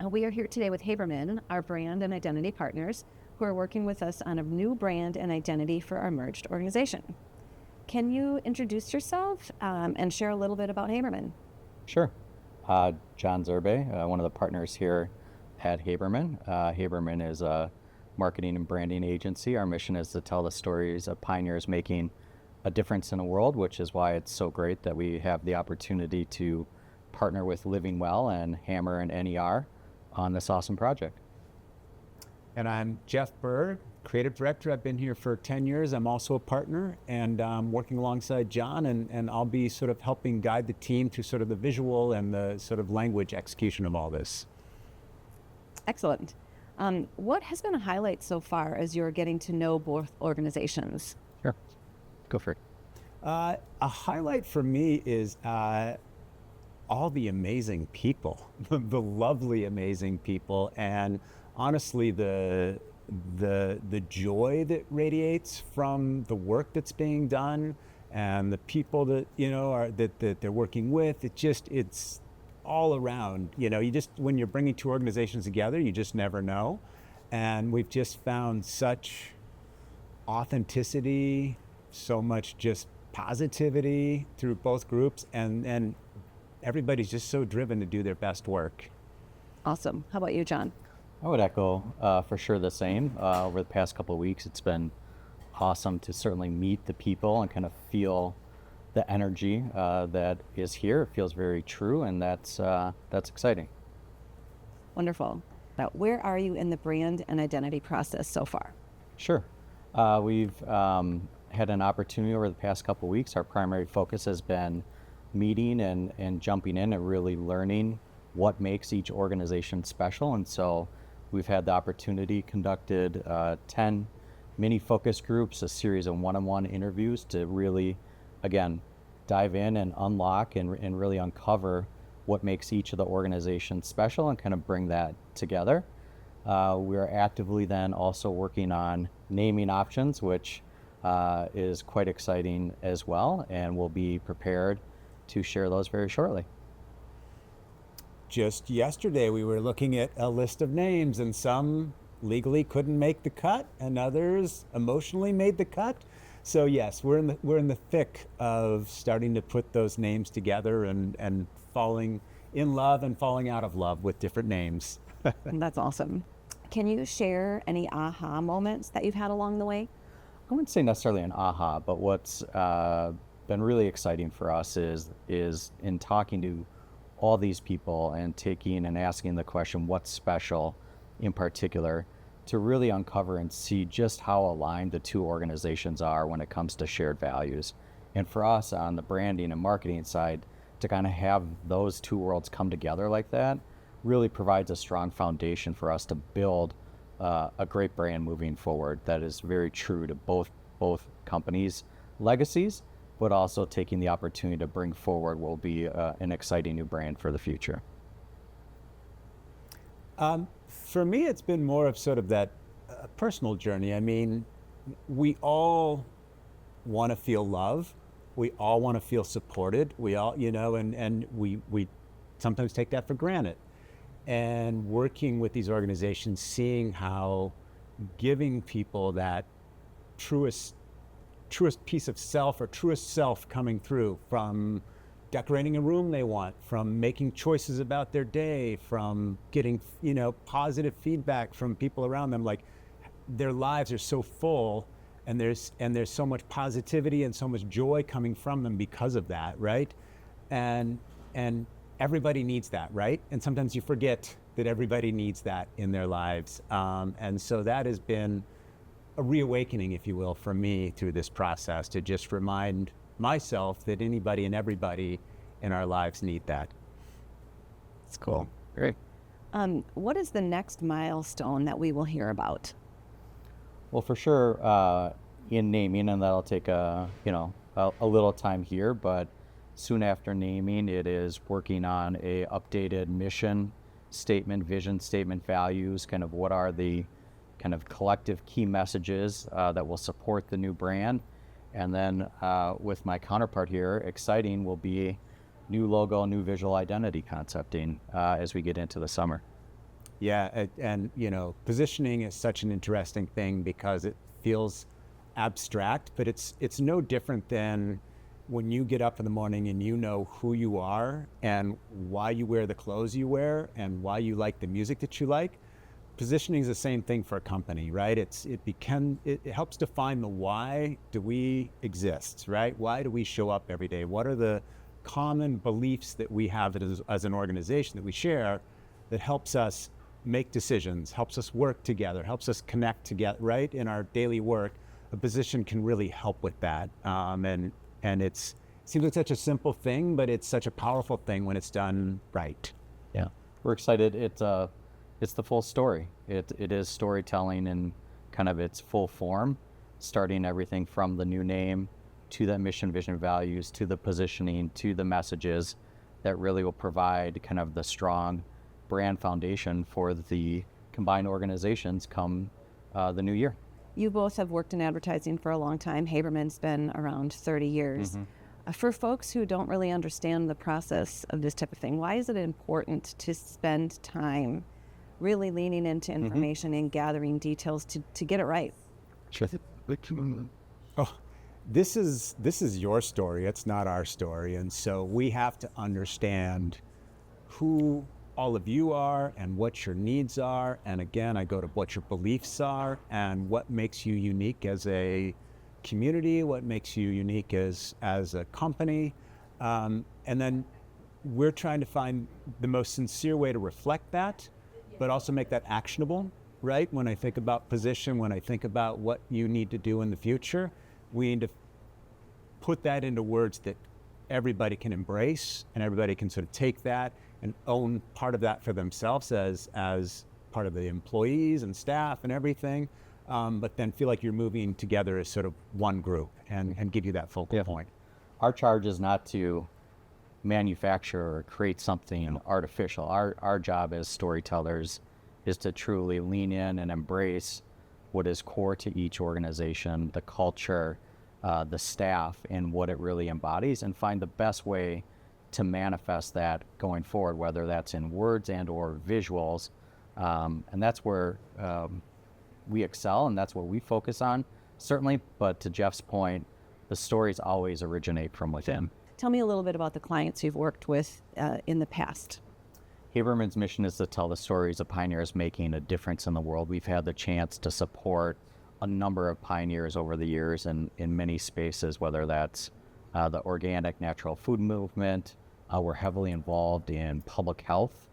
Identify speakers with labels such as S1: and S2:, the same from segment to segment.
S1: We are here today with Haberman, our brand and identity partners, who are working with us on a new brand and identity for our merged organization. Can you introduce yourself and share a little bit about Haberman?
S2: Sure. John Zurbey, one of the partners here at Haberman. Haberman is a marketing and branding agency. Our mission is to tell the stories of pioneers making a difference in the world, which is why it's so great that we have the opportunity to partner with Living Well and Hammer and NER on this awesome project.
S3: And I'm Jeff Berg, creative director. I've been here for 10 years. I'm also a partner and working alongside John, and I'll be sort of helping guide the team through sort of the visual and the sort of language execution of all this.
S1: Excellent. What has been a highlight so far as you're getting to know both organizations?
S2: Sure. Go for it.
S3: A highlight for me is all the amazing people, the lovely, amazing people, and honestly, the joy that radiates from the work that's being done, and the people that that they're working with. It's all around. You just, when you're bringing two organizations together, you just never know, and we've just found such authenticity, so much just positivity through both groups, and everybody's just so driven to do their best work.
S1: Awesome. How about you, John?
S2: I would echo for sure the same. Over the past couple of weeks, it's been awesome to certainly meet the people and kind of feel the energy that is here. It feels very true, and that's exciting.
S1: Wonderful. Now, where are you in the brand and identity process so far?
S2: Sure. We've had an opportunity over the past couple of weeks. Our primary focus has been meeting and jumping in and really learning what makes each organization special. And so we've had the opportunity, conducted 10 mini focus groups, a series of one-on-one interviews to really, again, dive in and unlock and really uncover what makes each of the organizations special and kind of bring that together. We are actively then also working on naming options, which is quite exciting as well, and we'll be prepared to share those very shortly.
S3: Just yesterday, we were looking at a list of names, and some legally couldn't make the cut, and others emotionally made the cut. So yes, we're in the thick of starting to put those names together and falling in love and falling out of love with different names.
S1: That's awesome. Can you share any aha moments that you've had along the way?
S2: I wouldn't say necessarily an aha, but what's been really exciting for us is in talking to all these people and taking and asking the question, what's special in particular, to really uncover and see just how aligned the two organizations are when it comes to shared values. And for us on the branding and marketing side, to kind of have those two worlds come together like that really provides a strong foundation for us to build a great brand moving forward that is very true to both companies' legacies, but also taking the opportunity to bring forward will be an exciting new brand for the future.
S3: For me, it's been more of sort of that personal journey. I mean, we all want to feel love. We all want to feel supported. We all, and we sometimes take that for granted. And working with these organizations, seeing how giving people that truest piece of self or truest self coming through, from decorating a room they want, from making choices about their day, from getting, positive feedback from people around them, like their lives are so full, and there's so much positivity and so much joy coming from them because of that, right? And everybody needs that, right? And sometimes you forget that everybody needs that in their lives. And so that has been a reawakening, if you will, for me through this process, to just remind myself that anybody and everybody in our lives need that.
S1: It's cool.
S2: Great.
S1: What is the next milestone that we will hear about?
S2: Well, for sure, in naming, and that'll take a little time here, but soon after naming, it is working on a updated mission statement, vision statement, values, kind of what are the kind of collective key messages that will support the new brand. And then with my counterpart here, exciting will be new logo, new visual identity concepting as we get into the summer.
S3: Yeah, and positioning is such an interesting thing because it feels abstract, but it's no different than when you get up in the morning and you know who you are and why you wear the clothes you wear and why you like the music that you like. Positioning is the same thing for a company, right? It helps define the why do we exist, right? Why do we show up every day? What are the common beliefs that we have as an organization that we share that helps us make decisions, helps us work together, helps us connect together, right? In our daily work, a position can really help with that. And it seems like such a simple thing, but it's such a powerful thing when it's done right.
S2: Yeah, we're excited. It's the full story. It is storytelling in kind of its full form, starting everything from the new name to that mission, vision, values, to the positioning, to the messages that really will provide kind of the strong brand foundation for the combined organizations come the new year.
S1: You both have worked in advertising for a long time. Haberman's been around 30 years. For folks who don't really understand the process of this type of thing, why is it important to spend time really leaning into information and gathering details to get it right?
S2: Sure.
S3: Oh, this is your story. It's not our story. And so we have to understand who all of you are and what your needs are. And again, I go to what your beliefs are and what makes you unique as a community, what makes you unique as a company. And then we're trying to find the most sincere way to reflect that, but also make that actionable, right? When I think about position, when I think about what you need to do in the future, we need to put that into words that everybody can embrace and everybody can sort of take that and own part of that for themselves as part of the employees and staff and everything, but then feel like you're moving together as sort of one group and give you that focal point.
S2: Our charge is not to manufacture or create something artificial. Our job as storytellers is to truly lean in and embrace what is core to each organization, the culture, the staff, and what it really embodies, and find the best way to manifest that going forward, whether that's in words and or visuals. And that's where we excel, and that's what we focus on, certainly. But to Jeff's point, the stories always originate from within.
S1: Tell me a little bit about the clients you've worked with in the past.
S2: Haberman's mission is to tell the stories of pioneers making a difference in the world. We've had the chance to support a number of pioneers over the years in many spaces, whether that's the organic natural food movement. We're heavily involved in public health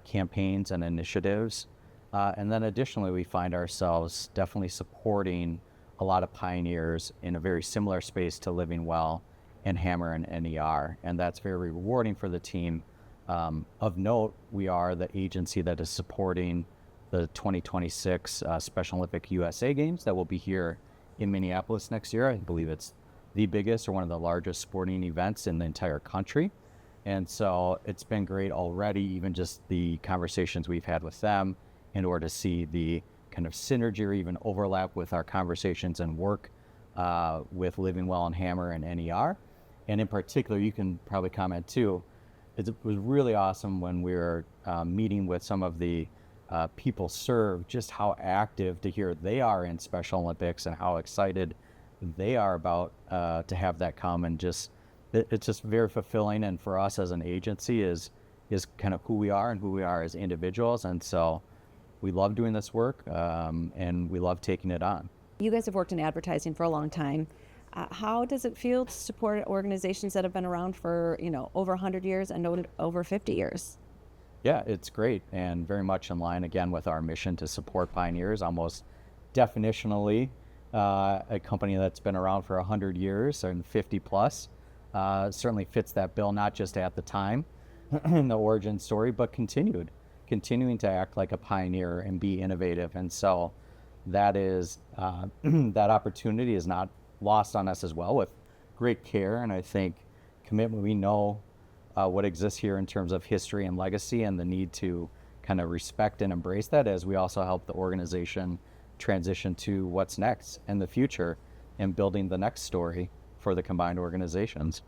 S2: campaigns and initiatives. And then additionally, we find ourselves definitely supporting a lot of pioneers in a very similar space to Living Well and Hammer and NER. And that's very rewarding for the team. Of note, we are the agency that is supporting the 2026 Special Olympic USA Games that will be here in Minneapolis next year. I believe it's the biggest or one of the largest sporting events in the entire country. And so it's been great already, even just the conversations we've had with them, in order to see the kind of synergy or even overlap with our conversations and work with Living Well and Hammer and NER. And in particular, you can probably comment too, it was really awesome when we were meeting with some of the people served, just how active to hear they are in Special Olympics and how excited they are about to have that come. And just it's just very fulfilling. And for us as an agency is kind of who we are and who we are as individuals. And so we love doing this work and we love taking it on.
S1: You guys have worked in advertising for a long time. How does it feel to support organizations that have been around for, over 100 years and over 50 years?
S2: Yeah, it's great, and very much in line, again, with our mission to support pioneers. Almost definitionally, a company that's been around for 100 years and 50 plus certainly fits that bill, not just at the time in the origin story, but continuing to act like a pioneer and be innovative. And so that is that opportunity is not lost on us as well, with great care and I think commitment. We know what exists here in terms of history and legacy and the need to kind of respect and embrace that as we also help the organization transition to what's next in the future and building the next story for the combined organizations.